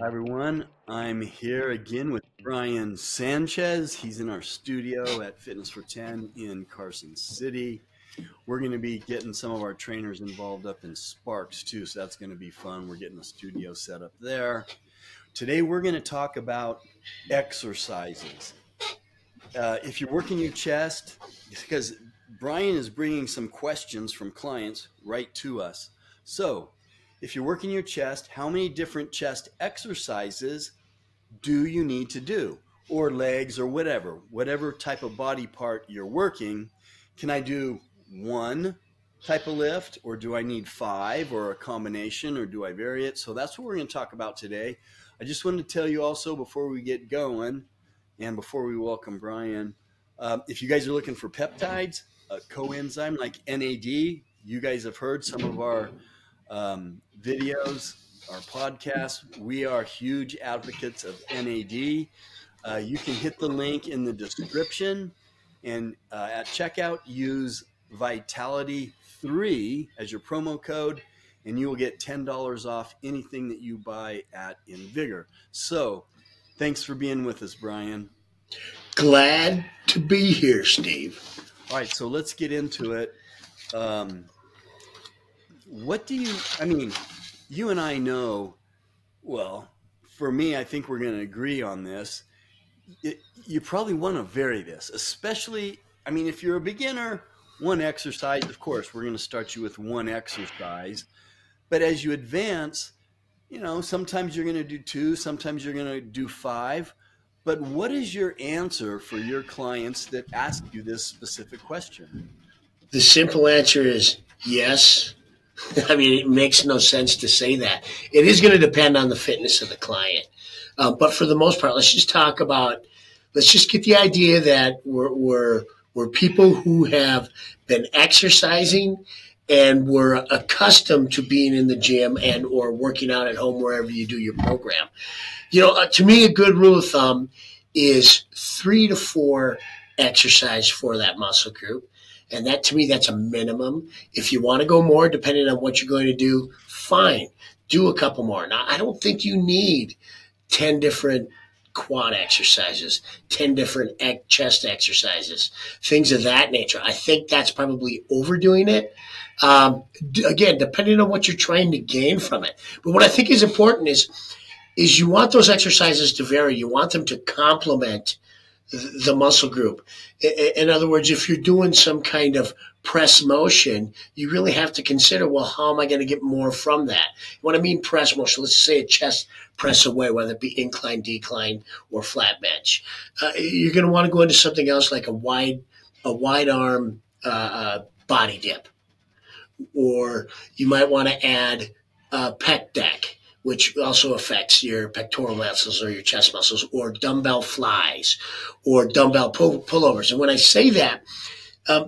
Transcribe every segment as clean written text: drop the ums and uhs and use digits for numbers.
Hi, everyone. I'm here again with Brian Sanchez. He's in our studio at Fitness for 10 in Carson City. We're going to be getting some of our trainers involved up in Sparks too, so that's going to be fun. We're getting a studio set up there. Today, we're going to talk about exercises. If you're working your chest, because Brian is bringing some questions from clients right to us. So, if you're working your chest, how many different chest exercises do you need to do? Or legs or whatever type of body part you're working. Can I do one type of lift, or do I need five, or a combination, or do I vary it? So that's what we're going to talk about today. I just wanted to tell you also before we get going and before we welcome Brian, if you guys are looking for peptides, a coenzyme like NAD, you guys have heard some of our videos, our podcasts. We are huge advocates of NAD. You can hit the link in the description, and at checkout, use Vitality3 as your promo code, and you will get $10 off anything that you buy at InVigor. So, thanks for being with us, Brian. Glad to be here, Steve. All right, so let's get into it. You and I know, well, for me, I think we're going to agree on this. You probably want to vary this, especially, if you're a beginner, one exercise, of course, we're going to start you with one exercise. But as you advance, sometimes you're going to do two, sometimes you're going to do five. But what is your answer for your clients that ask you this specific question? The simple answer is yes. It makes no sense to say that. It is going to depend on the fitness of the client. But for the most part, let's just get the idea that we're people who have been exercising and we're accustomed to being in the gym and or working out at home wherever you do your program. To me, a good rule of thumb is 3 to 4 exercise for that muscle group. And that, to me, that's a minimum. If you want to go more, depending on what you're going to do, fine. Do a couple more. Now, I don't think you need 10 different quad exercises, 10 different chest exercises, things of that nature. I think that's probably overdoing it. Again, depending on what you're trying to gain from it. But what I think is important is you want those exercises to vary. You want them to complement the muscle group. In other words, if you're doing some kind of press motion, you really have to consider, well, how am I going to get more from that? When I mean press motion, let's say a chest press away, whether it be incline, decline, or flat bench. You're going to want to go into something else like a wide arm body dip. Or you might want to add a pec deck, which also affects your pectoral muscles or your chest muscles, or dumbbell flies, or dumbbell pullovers. And when I say that,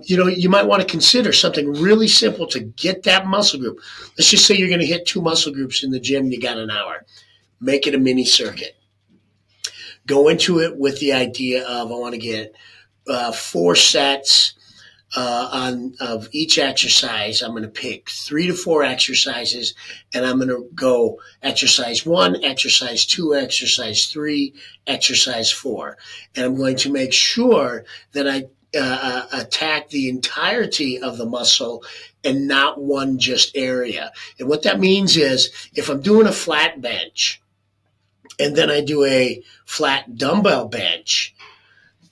you might want to consider something really simple to get that muscle group. Let's just say you're going to hit 2 muscle groups in the gym, you got an hour. Make it a mini circuit. Go into it with the idea of, I want to get 4 sets of each exercise. I'm going to pick 3 to 4 exercises, and I'm going to go exercise 1, exercise 2, exercise 3, exercise 4. And I'm going to make sure that I attack the entirety of the muscle and not one just area. And what that means is if I'm doing a flat bench and then I do a flat dumbbell bench,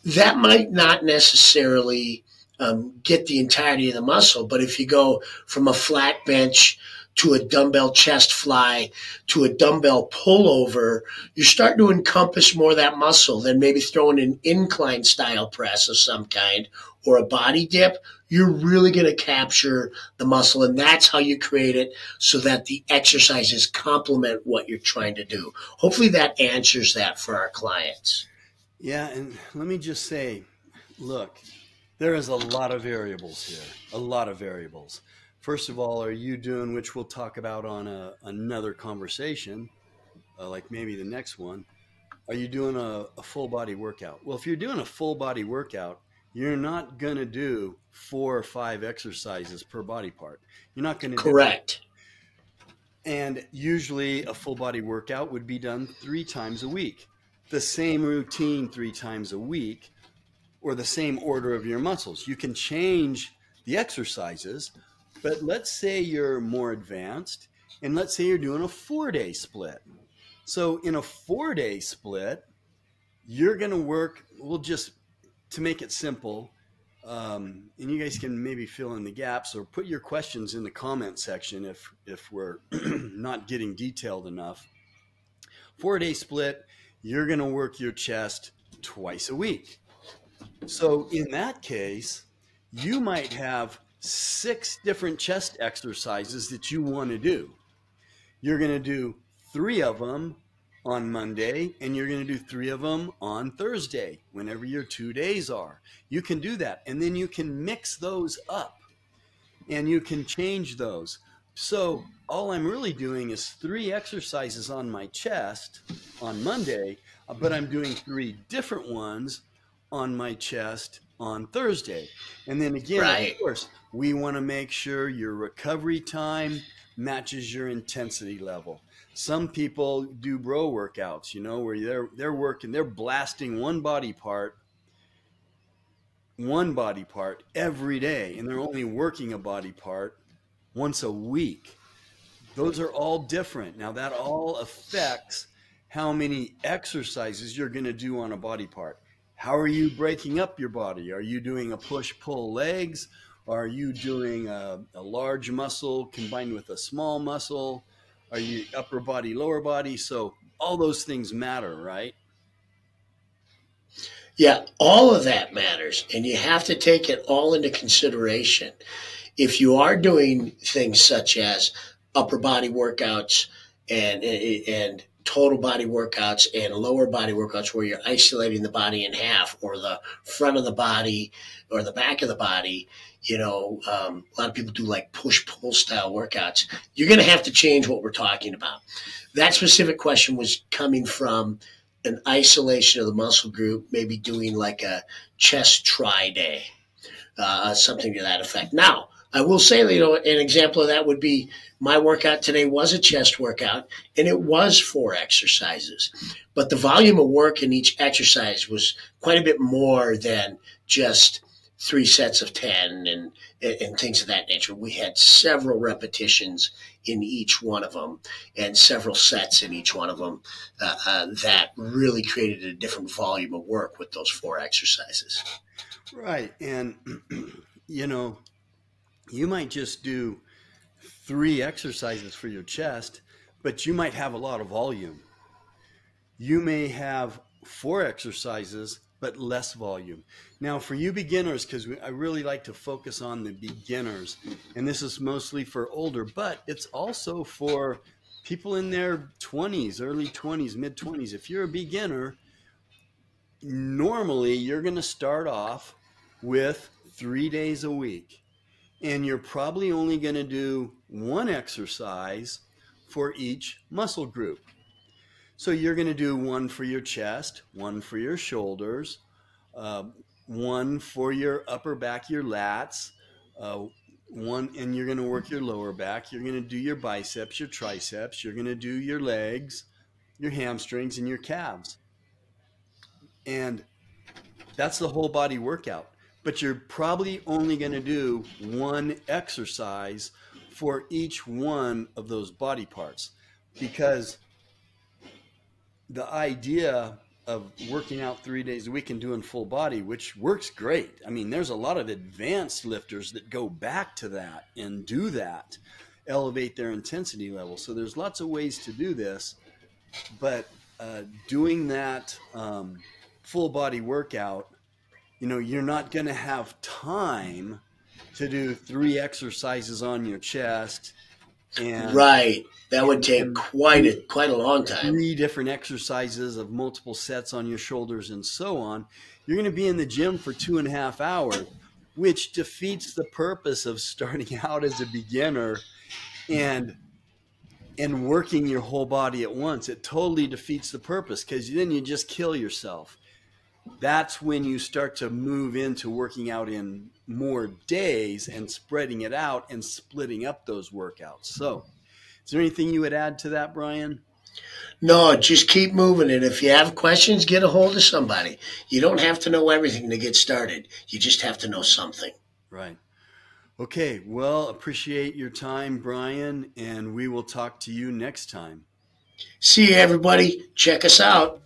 that might not necessarily get the entirety of the muscle. But if you go from a flat bench to a dumbbell chest fly to a dumbbell pullover, you're starting to encompass more of that muscle than maybe throwing an incline style press of some kind or a body dip. You're really going to capture the muscle, and that's how you create it so that the exercises complement what you're trying to do. Hopefully that answers that for our clients. Yeah, and let me just say, look, there is a lot of variables here, a lot of variables. First of all, are you doing, which we'll talk about on another conversation, like maybe the next one, are you doing a full body workout? Well, if you're doing a full body workout, you're not going to do 4 or 5 exercises per body part. You're not going to do Correct. And usually a full body workout would be done 3 times a week. The same routine 3 times a week, or the same order of your muscles. You can change the exercises, but let's say you're more advanced and let's say you're doing a 4-day split. So in a 4-day split, you're going to work, we'll just, to make it simple, and you guys can maybe fill in the gaps or put your questions in the comment section if we're not getting detailed enough. 4-day split, you're going to work your chest twice a week. So in that case, you might have 6 different chest exercises that you want to do. You're going to do 3 of them on Monday, and you're going to do 3 of them on Thursday, whenever your 2 days are. You can do that, and then you can mix those up, and you can change those. So all I'm really doing is 3 exercises on my chest on Monday, but I'm doing 3 different ones on my chest on Thursday. And then again, Right. of course, we want to make sure your recovery time matches your intensity level. Some people do bro workouts, where they're working, they're blasting one body part every day, and they're only working a body part once a week. Those are all different. Now that all affects how many exercises you're going to do on a body part. How are you breaking up your body? Are you doing a push-pull legs? Are you doing a large muscle combined with a small muscle? Are you upper body, lower body? So all those things matter, right? Yeah, all of that matters, and you have to take it all into consideration. If you are doing things such as upper body workouts and total body workouts and lower body workouts where you're isolating the body in half, or the front of the body or the back of the body, a lot of people do like push-pull style workouts. You're going to have to change what we're talking about. That specific question was coming from an isolation of the muscle group, maybe doing like a chest tri day, something to that effect. Now, I will say, an example of that would be my workout today was a chest workout, and it was 4 exercises. But the volume of work in each exercise was quite a bit more than just 3 sets of 10 and things of that nature. We had several repetitions in each one of them and several sets in each one of them that really created a different volume of work with those 4 exercises. Right. And, you might just do 3 exercises for your chest, but you might have a lot of volume. You may have 4 exercises, but less volume. Now, for you beginners, because I really like to focus on the beginners, and this is mostly for older, but it's also for people in their 20s, early 20s, mid 20s. If you're a beginner, normally you're going to start off with 3 days a week. And you're probably only going to do 1 exercise for each muscle group. So you're going to do 1 for your chest, 1 for your shoulders, 1 for your upper back, your lats, 1, and you're going to work your lower back. You're going to do your biceps, your triceps. You're going to do your legs, your hamstrings, and your calves. And that's the whole body workout. But you're probably only going to do 1 exercise for each one of those body parts, because the idea of working out 3 days a week and doing full body, which works great. I mean, there's a lot of advanced lifters that go back to that and do that, elevate their intensity level. So there's lots of ways to do this, but doing that full body workout, you're not going to have time to do 3 exercises on your chest. And right. That would take quite a long time. 3 different exercises of multiple sets on your shoulders and so on. You're going to be in the gym for 2.5 hours, which defeats the purpose of starting out as a beginner and working your whole body at once. It totally defeats the purpose, because then you just kill yourself. That's when you start to move into working out in more days and spreading it out and splitting up those workouts. So Is there anything you would add to that, Brian? No, just keep moving. And if you have questions, get a hold of somebody. You don't have to know everything to get started. You just have to know something. Right. Okay. Well, appreciate your time, Brian, and we will talk to you next time. See you, everybody. Check us out.